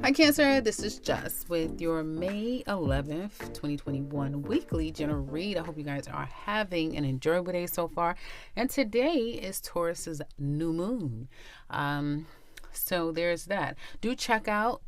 Hi Cancer, this is Jess with your May 11th, 2021 weekly general read. I hope you guys are having an enjoyable day so far. And today is Taurus's new moon. So there's that. Do check out,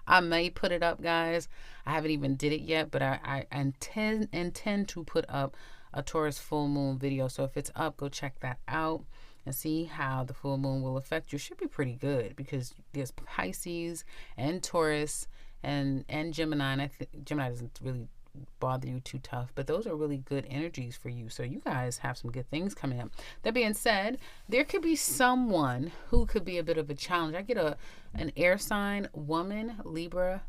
I may put it up, guys. I haven't even did it yet, but I intend to put up a Taurus full moon video. So if it's up, go check that out and see how the full moon will affect you. Should be pretty good because there's Pisces and Taurus and Gemini. And I think Gemini doesn't really bother you too tough, but those are really good energies for you. So you guys have some good things coming up. That being said, there could be someone who could be a bit of a challenge. I get an air sign woman, Libra,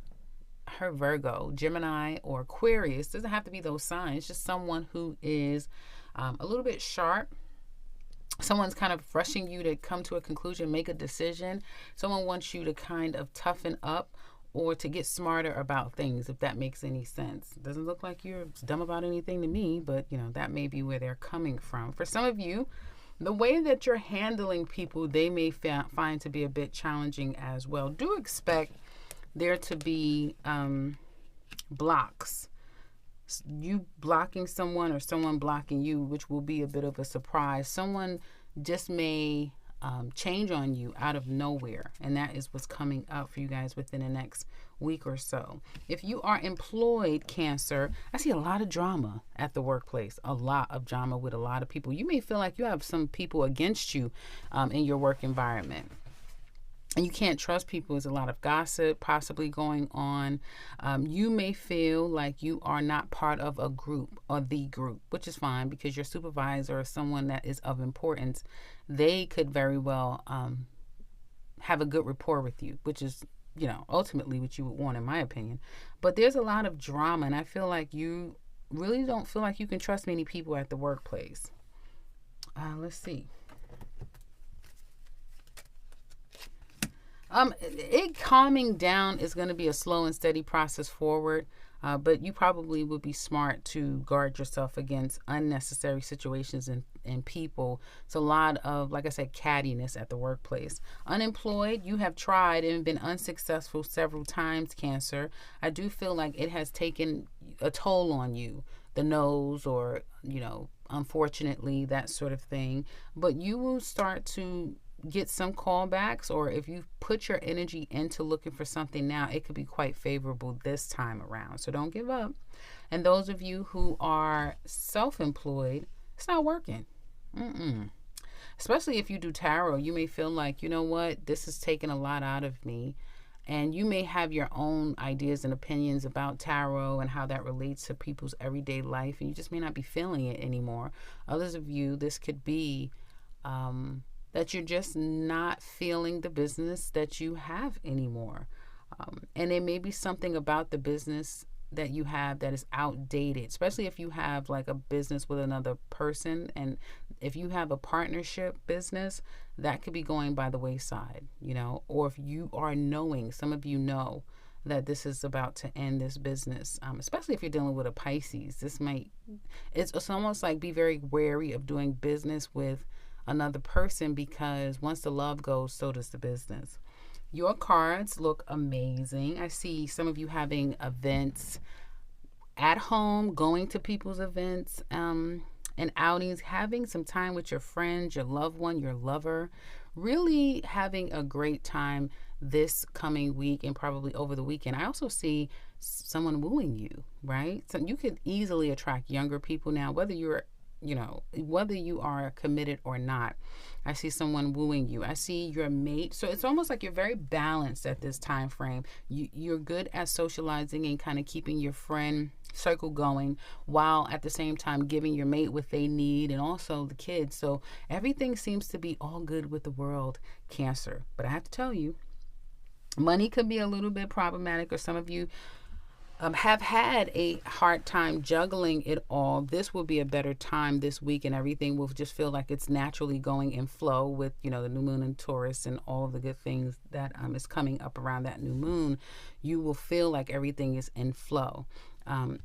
her Virgo, Gemini, or Aquarius. Doesn't have to be those signs. Just someone who is a little bit sharp. Someone's kind of rushing you to come to a conclusion, make a decision. Someone wants you to kind of toughen up or to get smarter about things, if that makes any sense. It doesn't look like you're dumb about anything to me, but that may be where they're coming from. For some of you, the way that you're handling people, they may find to be a bit challenging as well. Do expect there to be blocks. You blocking someone or someone blocking you, which will be a bit of a surprise. Someone just may change on you out of nowhere, and that is what's coming up for you guys within the next week or so. If you are employed, Cancer, I see a lot of drama at the workplace, a lot of drama with a lot of people. You may feel like you have some people against you in your work environment. And you can't trust people. There's a lot of gossip possibly going on. You may feel like you are not part of a group or the group, which is fine because your supervisor or someone that is of importance, they could very well have a good rapport with you, which is, ultimately what you would want, in my opinion. But there's a lot of drama, and I feel like you really don't feel like you can trust many people at the workplace. Let's see. It calming down is going to be a slow and steady process forward, but you probably would be smart to guard yourself against unnecessary situations and people. It's a lot of, like I said, cattiness at the workplace. Unemployed, you have tried and been unsuccessful several times, Cancer. I do feel like it has taken a toll on you, the nose or, unfortunately, that sort of thing. But you will start to get some callbacks, or if you put your energy into looking for something now, it could be quite favorable this time around. So don't give up. And those of you who are self-employed, it's not working. Especially if you do tarot, you may feel like, this is taking a lot out of me. And you may have your own ideas and opinions about tarot and how that relates to people's everyday life, and you just may not be feeling it anymore. Others of you, this could be that you're just not feeling the business that you have anymore. And it may be something about the business that you have that is outdated, especially if you have like a business with another person. And if you have a partnership business, that could be going by the wayside, or if you are some of you know that this is about to end, this business, especially if you're dealing with a Pisces. It's almost like be very wary of doing business with another person, because once the love goes, so does the business. Your cards look amazing. I see some of you having events at home, going to people's events and outings, having some time with your friends, your loved one, your lover, really having a great time this coming week and probably over the weekend. I also see someone wooing you, right? So you could easily attract younger people now, whether you are committed or not. I see someone wooing you. I see your mate. So it's almost like you're very balanced at this time frame. You're good at socializing and kind of keeping your friend circle going, while at the same time giving your mate what they need and also the kids. So everything seems to be all good with the world, Cancer. But I have to tell you, money could be a little bit problematic, or some of you have had a hard time juggling it all. This will be a better time this week, and everything will just feel like it's naturally going in flow with, the new moon in Taurus and all of the good things that is coming up around that new moon. You will feel like everything is in flow.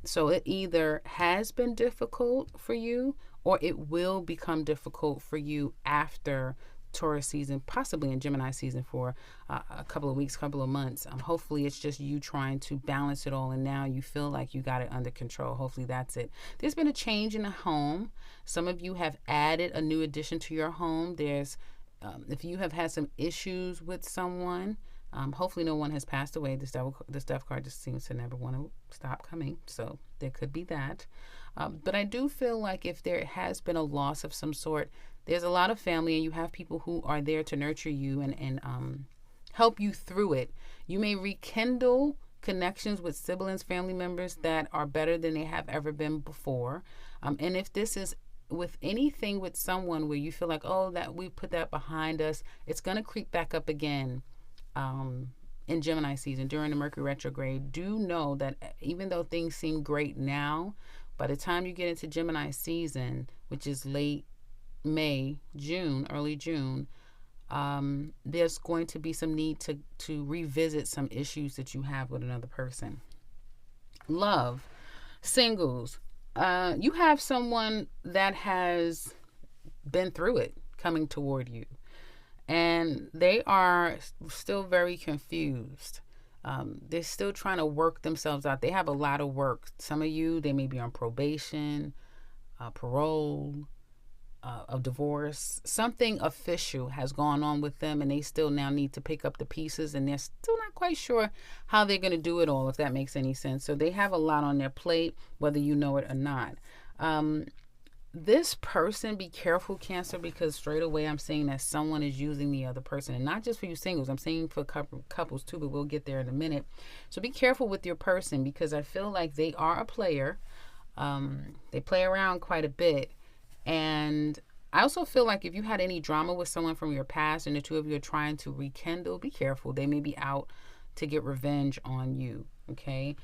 So it either has been difficult for you, or it will become difficult for you after Taurus season, possibly in Gemini season for a couple of weeks, couple of months. Hopefully it's just you trying to balance it all, and now you feel like you got it under control. Hopefully that's it. There's been a change in the home. Some of you have added a new addition to your home. There's if you have had some issues with someone, hopefully no one has passed away. This death card just seems to never want to stop coming, so there could be that. But I do feel like if there has been a loss of some sort, there's a lot of family, and you have people who are there to nurture you and help you through it. You may rekindle connections with siblings, family members that are better than they have ever been before. And if this is with anything with someone where you feel like, oh, that we put that behind us, it's going to creep back up again in Gemini season during the Mercury retrograde. Do know that even though things seem great now, by the time you get into Gemini season, which is late May, June, early June, there's going to be some need to revisit some issues that you have with another person. Love, singles, you have someone that has been through it coming toward you, and they are still very confused. They're still trying to work themselves out. They have a lot of work. Some of you, they may be on probation, parole, a divorce. Something official has gone on with them, and they still now need to pick up the pieces, and they're still not quite sure how they're going to do it all, if that makes any sense. So they have a lot on their plate, whether you know it or not. This person, be careful, Cancer, because straight away I'm saying that someone is using the other person, and not just for you singles. I'm saying for couples too, but we'll get there in a minute. So be careful with your person, because I feel like they are a player. They play around quite a bit, and I also feel like if you had any drama with someone from your past and the two of you are trying to rekindle, be careful. They may be out to get revenge on you, okay?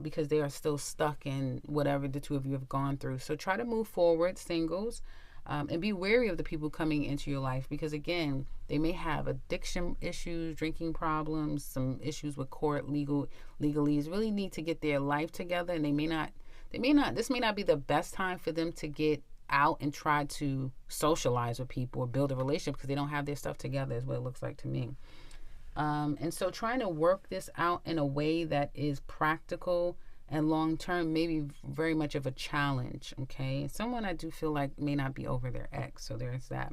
Because they are still stuck in whatever the two of you have gone through. So try to move forward, singles, and be wary of the people coming into your life, because again, they may have addiction issues, drinking problems, some issues with court, legalese. Really need to get their life together, and this may not be the best time for them to get out and try to socialize with people or build a relationship, because they don't have their stuff together, is what it looks like to me. And so trying to work this out in a way that is practical and long-term may be very much of a challenge, okay? Someone I do feel like may not be over their ex, so there's that.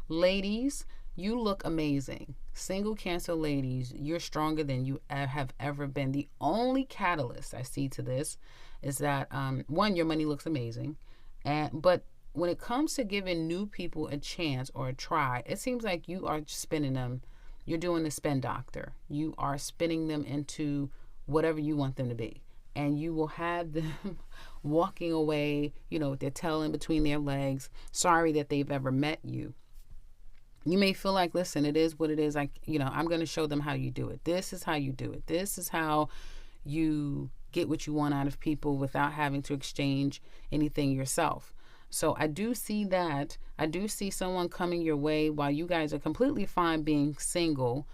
Ladies, you look amazing. Single Cancer ladies, you're stronger than you have ever been. The only catalyst I see to this is that, one, your money looks amazing, but when it comes to giving new people a chance or a try, it seems like you are spinning them. You're doing the spin doctor. You are spinning them into whatever you want them to be. And you will have them walking away, with their tail in between their legs, sorry that they've ever met you. You may feel like, listen, it is what it is. I'm going to show them how you do it. This is how you do it. This is how you get what you want out of people without having to exchange anything yourself. So I do see that. I do see someone coming your way while you guys are completely fine being single.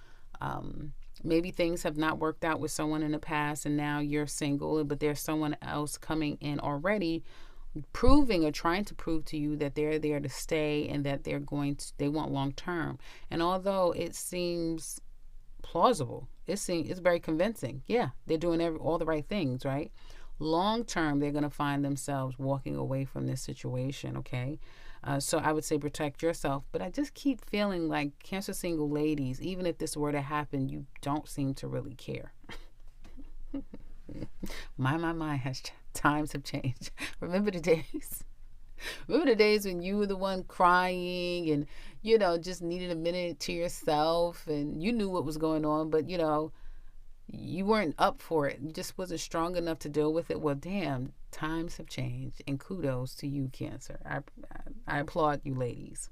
Maybe things have not worked out with someone in the past and now you're single, but there's someone else coming in already proving or trying to prove to you that they're there to stay and that they want long term. And although it seems plausible, it's very convincing. Yeah, they're doing all the right things, right? Long term, they're going to find themselves walking away from this situation, okay? So I would say protect yourself. But I just keep feeling like Cancer single ladies, even if this were to happen, you don't seem to really care. My, times have changed. Remember the days? Remember the days when you were the one crying and, just needed a minute to yourself and you knew what was going on, but, you weren't up for it. You just wasn't strong enough to deal with it. Well, damn, times have changed. And kudos to you, Cancer. I applaud you, ladies.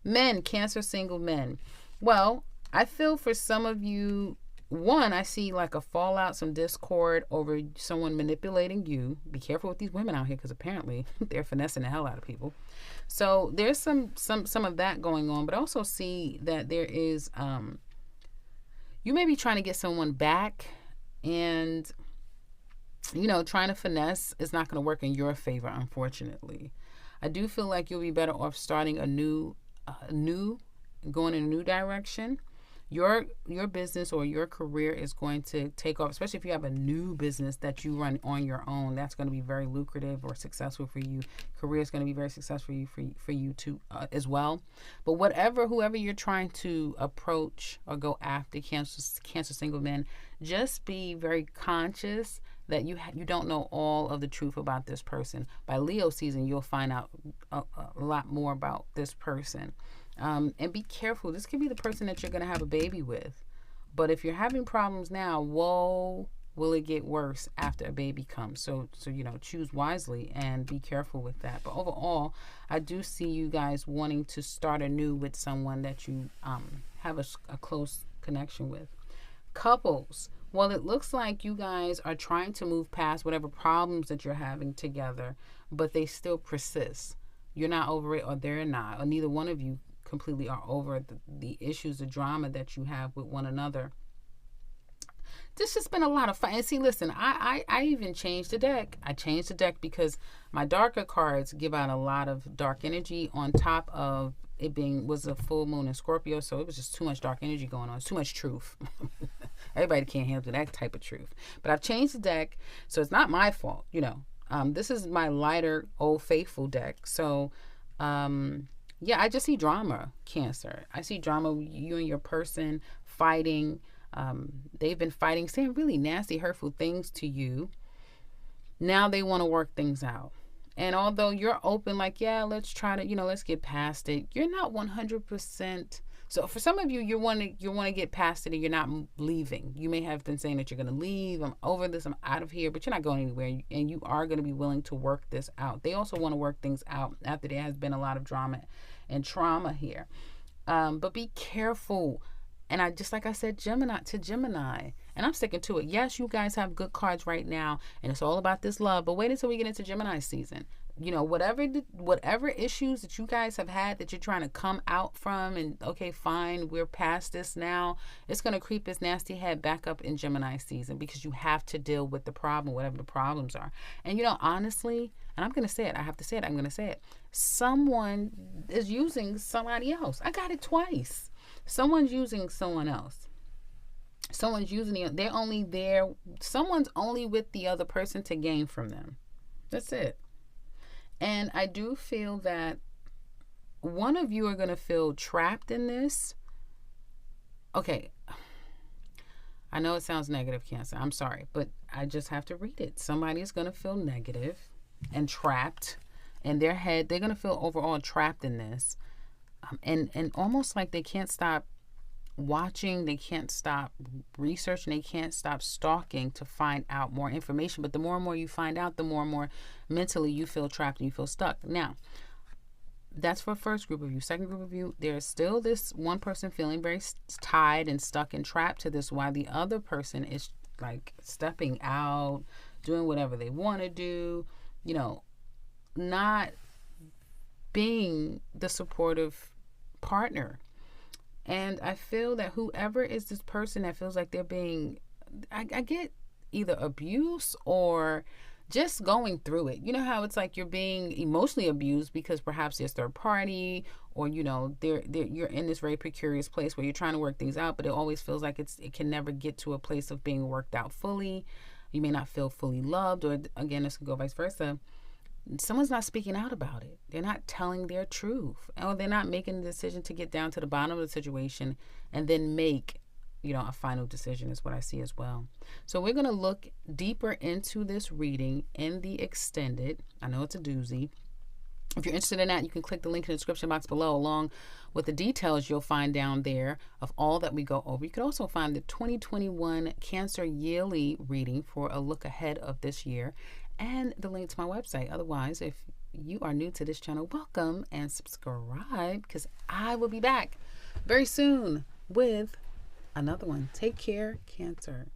Men, Cancer single men. Well, I feel for some of you, one, I see like a fallout, some discord over someone manipulating you. Be careful with these women out here, because apparently they're finessing the hell out of people. So there's some of that going on. But I also see that there is... you may be trying to get someone back and, trying to finesse is not going to work in your favor, unfortunately. I do feel like you'll be better off starting a new going in a new direction. Your business or your career is going to take off, especially if you have a new business that you run on your own. That's going to be very lucrative or successful for you. Career is going to be very successful for you too as well. But whoever you're trying to approach or go after, Cancer single men, just be very conscious that you don't know all of the truth about this person. By Leo season, you'll find out a lot more about this person. And be careful. This could be the person that you're going to have a baby with. But if you're having problems now, whoa, will it get worse after a baby comes? So choose wisely and be careful with that. But overall, I do see you guys wanting to start anew with someone that you have a close connection with. Couples. Well, it looks like you guys are trying to move past whatever problems that you're having together, but they still persist. You're not over it, or they're not, or neither one of you completely are over the issues, the drama that you have with one another. This has been a lot of fun. And see, listen, I even changed the deck. I changed the deck because my darker cards give out a lot of dark energy on top of it was a full moon in Scorpio, so it was just too much dark energy going on. It's too much truth. Everybody can't handle that type of truth. But I've changed the deck, so it's not my fault, This is my lighter, old faithful deck. So, yeah, I just see drama, Cancer. I see drama, you and your person fighting. They've been fighting, saying really nasty, hurtful things to you. Now they want to work things out. And although you're open, like, yeah, let's try to, let's get past it. You're not 100%. So for some of you, you want to get past it and you're not leaving. You may have been saying that you're going to leave. I'm over this. I'm out of here. But you're not going anywhere. And you are going to be willing to work this out. They also want to work things out after there has been a lot of drama and trauma here. But be careful. And just like I said, Gemini to Gemini. And I'm sticking to it. Yes, you guys have good cards right now. And it's all about this love. But wait until we get into Gemini season. Whatever issues that you guys have had that you're trying to come out from, and okay, fine, we're past this now. It's going to creep its nasty head back up in Gemini season because you have to deal with the problem, whatever the problems are. And honestly, and I'm going to say it, I have to say it, I'm going to say it. Someone is using somebody else. I got it twice. Someone's using someone else. Someone's using they're only there. Someone's only with the other person to gain from them. That's it. And I do feel that one of you are going to feel trapped in this. Okay. I know it sounds negative, Cancer. I'm sorry, but I just have to read it. Somebody is going to feel negative and trapped in their head. They're going to feel overall trapped in this. And almost like they can't stop watching, they can't stop researching, they can't stop stalking to find out more information. But the more and more you find out, the more and more mentally you feel trapped and you feel stuck. Now, that's for first group of you. Second group of you, there's still this one person feeling very tied and stuck and trapped to this, while the other person is like stepping out, doing whatever they want to do, not being the supportive partner. And I feel that whoever is this person that feels like they're being, I get either abuse or just going through it. You know how it's like you're being emotionally abused because perhaps there's third party, or you're in this very precarious place where you're trying to work things out, but it always feels like it can never get to a place of being worked out fully. You may not feel fully loved, or again, this can go vice versa. Someone's not speaking out about it. They're not telling their truth, or they're not making the decision to get down to the bottom of the situation and then make, a final decision is what I see as well. So we're going to look deeper into this reading in the extended. I know it's a doozy. If you're interested in that, you can click the link in the description box below, along with the details you'll find down there of all that we go over. You can also find the 2021 Cancer yearly reading for a look ahead of this year, and the link to my website. Otherwise, if you are new to this channel, welcome and subscribe, because I will be back very soon with another one. Take care, Cancer.